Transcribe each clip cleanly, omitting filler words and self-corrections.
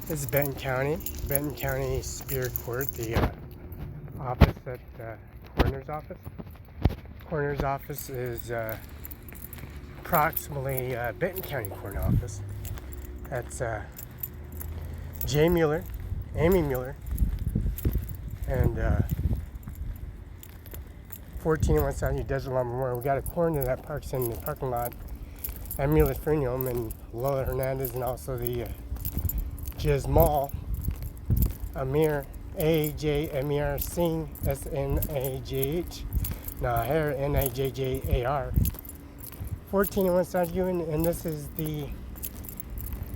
This is Benton County Superior Court, the office at Coroner's office. Coroner's office is approximately Benton County Court office. That's Jay Mueller, Amy Mueller, and 1401 South Desert Lawn Memorial. We got a coroner that parks in the parking lot at Mueller's Funeral Home, and Lola Hernandez, and also the Ajmer Singh Snajjar Nijjar 1401 South Ewan, and this is the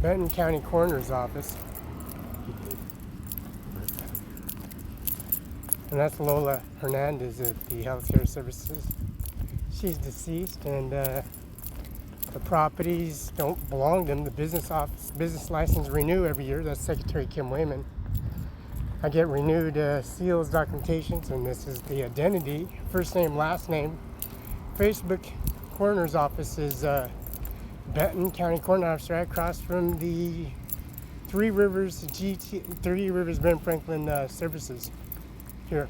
Benton County Coroner's office. And that's Lola Hernandez at the Healthcare Services. She's deceased, and the properties don't belong to them. The business license renew every year. That's Secretary Kim WYMAN. I get renewed seals, documentations, and this is the identity, first name, last name. Facebook Coroner's office is Benton County Coroner Office, right across from the Three Rivers Ben Franklin Services here.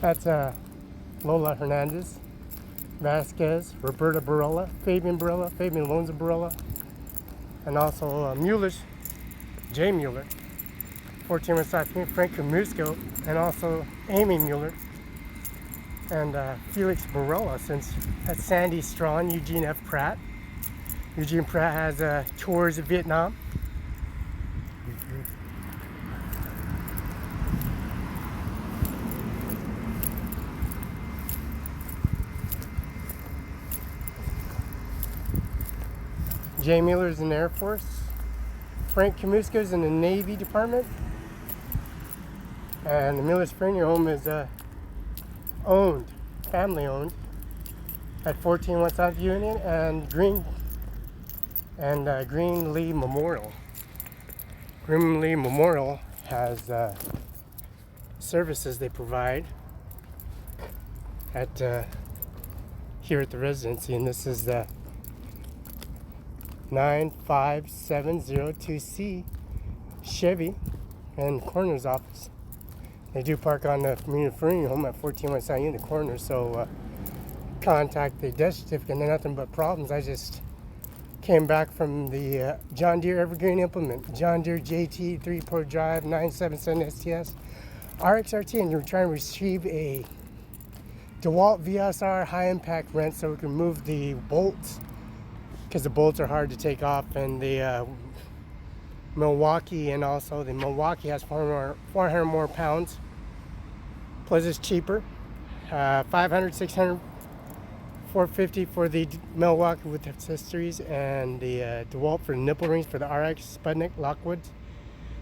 That's Lola Hernandez, Vasquez, Roberta Barela, Fabian Lonza Barela, and also Mueller's, Jay Mueller, 14 South Frank Musco, and also Amy Mueller, and Felix Barela, since that's Sandy Strawn, Eugene F. Pratt. Eugene Pratt has tours of Vietnam. Jay Mueller's in the Air Force. Frank Kamusko's in the Navy Department. And the Mueller's Funeral Home is family owned, at 14 West South Union and Greenlee Memorial. Greenlee Memorial has services they provide at here at the residency, and this is the 95702C Chevy and Coroner's office. They do park on the community funeral home at 14 West South Union, the coroner, so contact the death certificate, and they're nothing but problems. I just came back from the John Deere Evergreen implement, John Deere JT 3-port drive 977 STS RXRT, and you're trying to retrieve a DeWalt VSR high impact wrench so we can move the bolts, because the bolts are hard to take off, and the Milwaukee has 400 more pounds, plus it's cheaper, 500, 600, 450 for the Milwaukee with accessories, and the DeWalt for the nipple rings for the RX Sputnik Lockwood.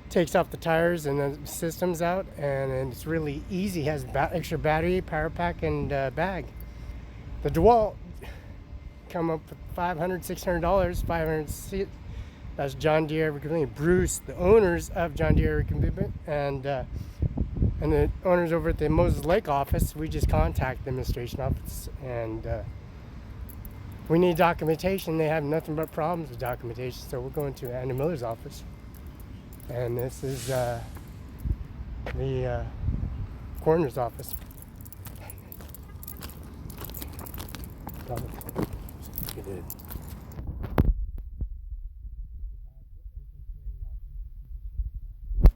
Takes off the tires and the system's out, and it's really easy. Has extra battery, power pack, and bag. The DeWalt come up with $500, $600, $500. That's John Deere Evergreen. Bruce, the owners of John Deere Evergreen, and the owners over at the Moses Lake office. We just contact the administration office, and we need documentation. They have nothing but problems with documentation, so we're going to Andy Miller's office. And this is the coroner's office. You did.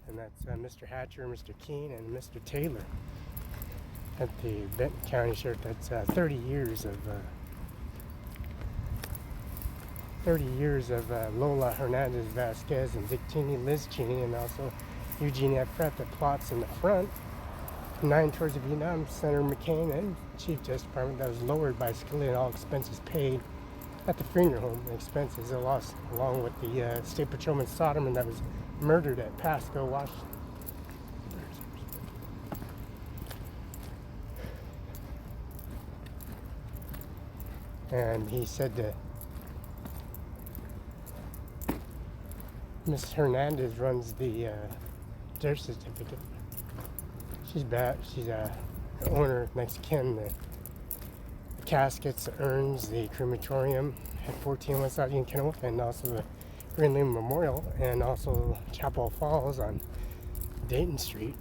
And that's Mr. Hatcher, Mr. Keene, and Mr. Taylor at the Benton County Sheriff. That's 30 years of Lola Hernandez Vasquez and Dick Cheney, Liz Cheney, and also Eugene F. Pratt that plots in the front. 9 tours of Vietnam, Senator McCain, and Chief Justice Department. That was lowered by Scalia, and all expenses paid at the funeral home. The expenses are lost, along with the State Patrolman Soderman that was murdered at Pasco, Washington. And he said that Miss Hernandez runs the death certificate. She's bad. She's the owner, next to kin, the caskets, the urns, the crematorium at 14 West South in Kennewick, and also the Green Lane Memorial, and also Chapel Falls on Dayton Street.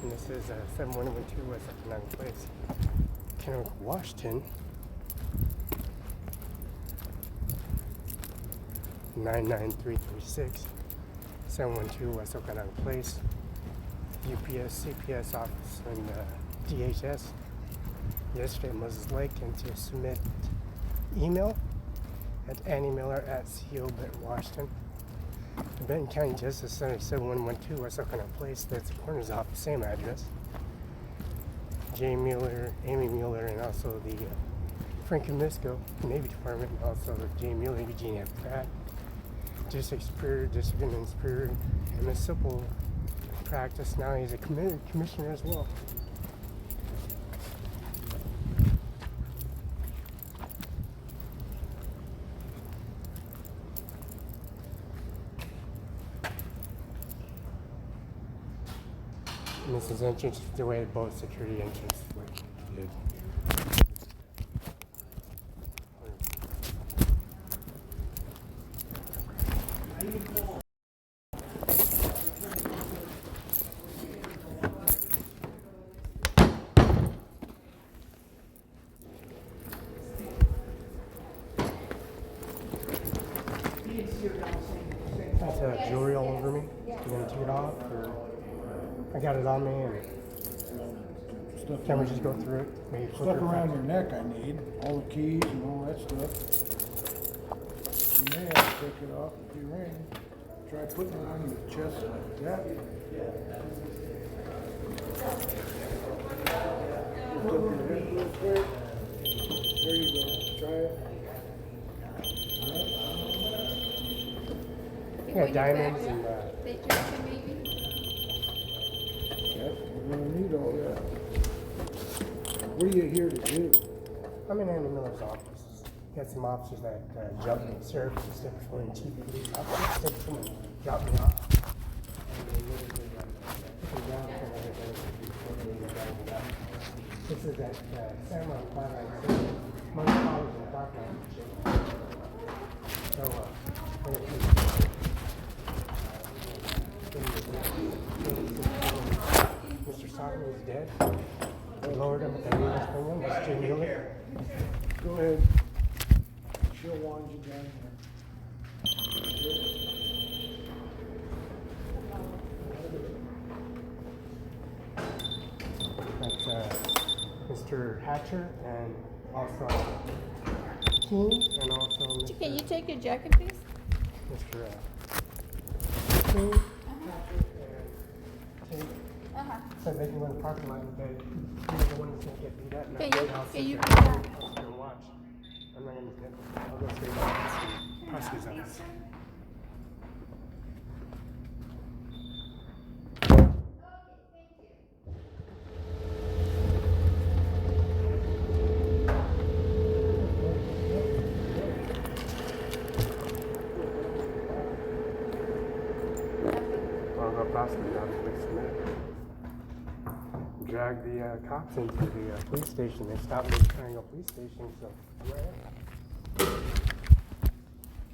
And this is 7112 West Okanagan Place, Kennewick, Washington. 99336, 712 West Okanagan Place, UPS, CPS office, and DHS. Yesterday at Moses Lake, and to submit email at anniemiller@co.washington. The Benton County Justice Center, 7112 West Okanagan Place. That's the coroner's office, same address. Jay Mueller, Amy Mueller, and also the Frank Comisco Navy Department, and also Jay Mueller, Eugene F. Pratt, District Superior, District and Superior, municipal practice. Now he's a commissioner as well. And this is entrance the way both security entrance did. That's jewelry all over me. You gonna take it off, or I got it on me, and can we just go through it? Maybe Stuff around your neck I need, all the keys and all that stuff. You may have to take it off with your ring. Try putting it on your chest like that. Lift up your head real quick. There you go. Try it. Yeah, diamonds and Yep, we're gonna need all that. What are you here to do? I'm in Andy Miller's office. Got some officers that jumped me, served instead of going chief police officer. Someone dropped me off. This is at Cimaron, Flatline City. Most college in the parking lot. So, Mr. Simon is dead. They lowered him at the Venus Premium. That's Jay Mueller. Go ahead. She'll wind you down That's Mr. Hatcher and also King and also Mr. Can you take your jacket, please? Mr. King. So they can go in the parking lot and you're the one that's going to get beat up. Can you I'll sit and watch. I'm not going to get I'll go straight to the prosecutor's office. I'll go prosecutor's office next minute. Drag the cops into the police station. They stopped me at the Triangle Police Station, so I'm right here.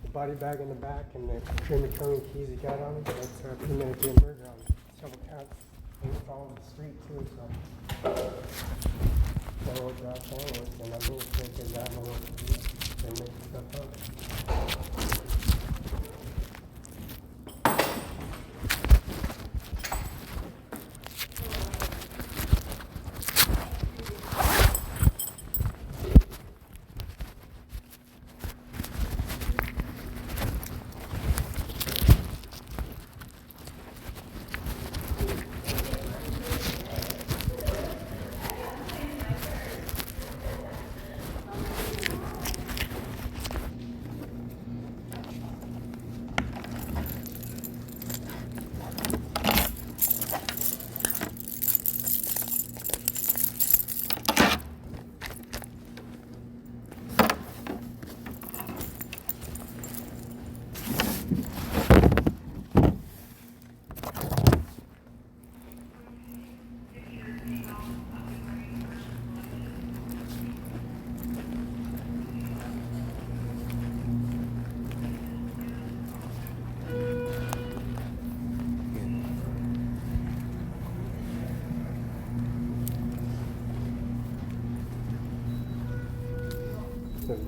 The body bag in the back and the crematorium keys he got on him. That's premeditated murder on several counts. He was all over the street too, so. So we'll draw forward, and I'm going to take it down a little bit and make stuff up. So,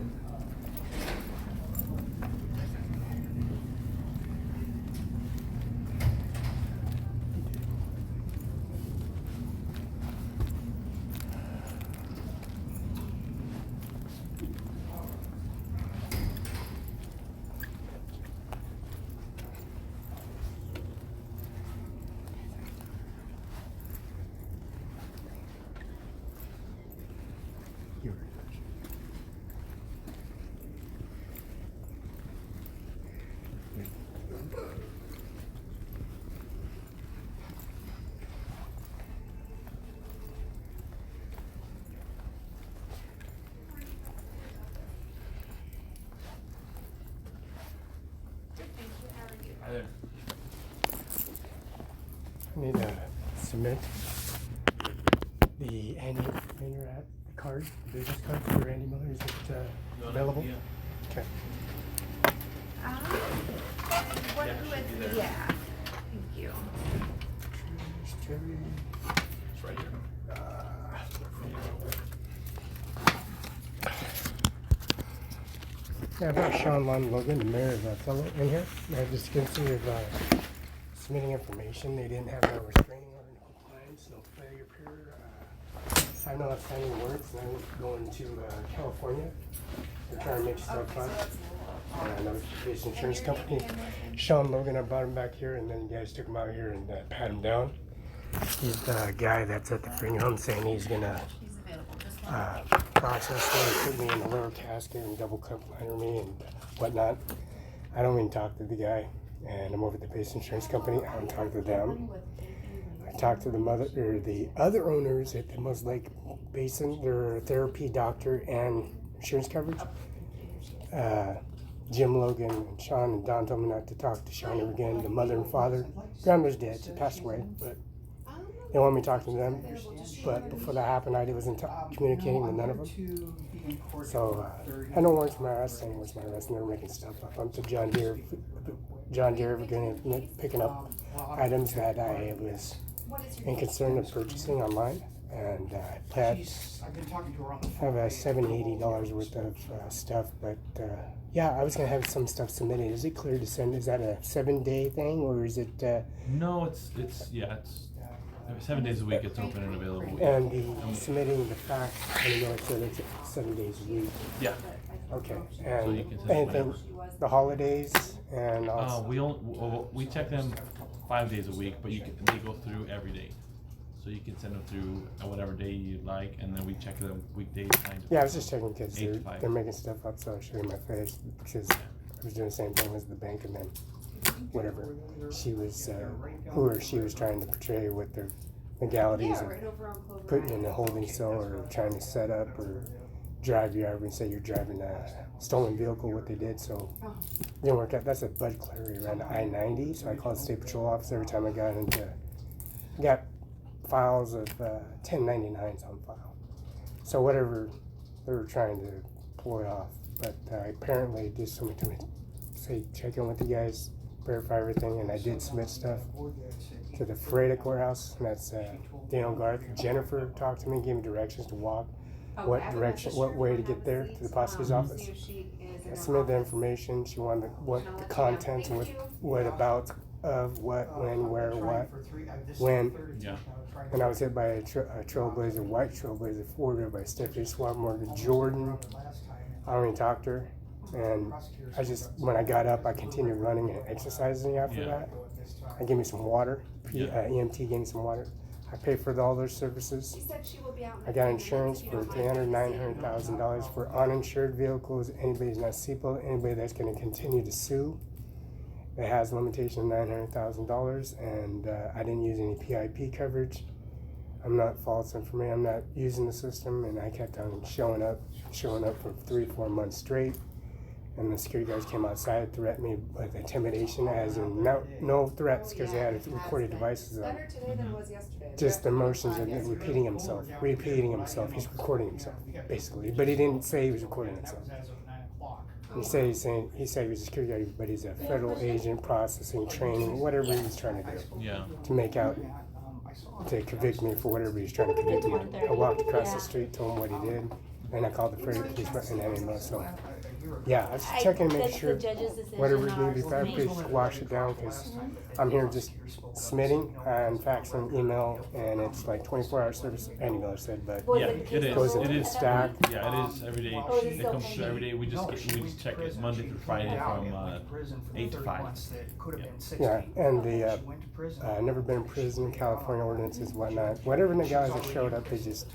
I need to submit the annual card, the business card for Randy Miller. Is it available? Okay. What with, yeah, thank you. It's right here. Yeah, I've got Sean Logan, the mayor of Othello, in here. I just considered submitting information. They didn't have no restraining order, no compliance, no failure period. I have no outstanding words, and I'm going to California. They're trying to make stuff up. Another base insurance company. Sean Logan, I brought him back here, and then you guys took him out here and pat him down. He's the guy that's at the freeing home saying he's gonna process me, put me in a liver casket and double cup liner me and whatnot. I don't even talk to the guy, and I'm over at the base insurance company. I don't talk to them. I talked to the the other owners at the Mos Lake Basin. They're a therapy doctor and insurance coverage. Jim Logan and Sean and Don told me not to talk to Sean ever again. The mother and father. Grandmother's dead. She passed away, but they want me to talk to them. But before that happened, I wasn't communicating with none of them. So I don't warrants for my arrest. Saying what's my arrest, and they're making stuff up. I'm to John Deere picking up items that I was in concern of purchasing online. And I have $70-80 worth of stuff, but yeah, I was gonna have some stuff submitted. Is it clear to send? Is that a 7-day thing, or is it? No, it's 7 days a week. It's open and available. And the submitting the facts, I know it said it's 7 days a week. Yeah. Okay. So And you can send anything, the holidays and also. We check them 5 days a week, but they go through every day. So you can send them through whatever day you like, and then we check them weekdays. Yeah, I was just checking because 8 to 5. they're making stuff up, so I'll show you my face because I was doing the same thing as the bank, and then whatever she was, she was trying to portray with their legalities of putting you in a holding cell or trying to set up or drive you over and say you're driving a stolen vehicle, what they did, so it didn't work out. That's a Bud Clary around I-90, so I called the state patrol office every time I got files of 1099s on file. So whatever they were trying to ploy off, but apparently just somebody told me to say check in with the guys, verify everything, and I did submit stuff to the Ferreira courthouse, and that's Daniel Garth. Jennifer talked to me, gave me directions to walk, what way to get there to the prosecutor's office. I submitted the information. She wanted what the contents and what about of what, when, where, what, when. Yeah. And I was hit by a Trailblazer, white Trailblazer Ford by Stephanie Morgan Jordan. I don't even talk to her. And when I got up, I continued running and exercising after that. I gave me some water. EMT gave me some water. I paid for all their services. I got insurance for $900,000 for uninsured vehicles. Anybody who's not CPO, anybody that's going to continue to sue. It has a limitation of $900,000, and I didn't use any PIP coverage. I'm not false information. I'm not using the system, and I kept on showing up for 3-4 months straight. And the security guards came outside, threatened me with intimidation, as in no threats because they had recorded devices on. Just the motions of repeating himself. He's recording himself, basically. But he didn't say he was recording himself. He said he was a security guard, but he's a federal agent, processing, training, whatever he's trying to do. Yeah. To make out, to convict me for whatever he's trying to convict me. I walked across the street, told him what he did. And I called the Frederick Police Department and anymore, so. Yeah, I was checking to make That's sure the judge's decision, whatever it ours needs, if I is could not. squash it down, because I'm here just submitting and faxing email, and it's like 24-hour service annual, I said, but Was Yeah, it it is. goes It into is stack. Yeah, it is every day. Oh, it's It still comes through pending. every day. We just check it Monday through Friday from 8 to 5. Yeah, and the never been in prison, California ordinances, whatnot. Whatever the guys that showed up, they just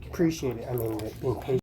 appreciate it. I mean, being patient.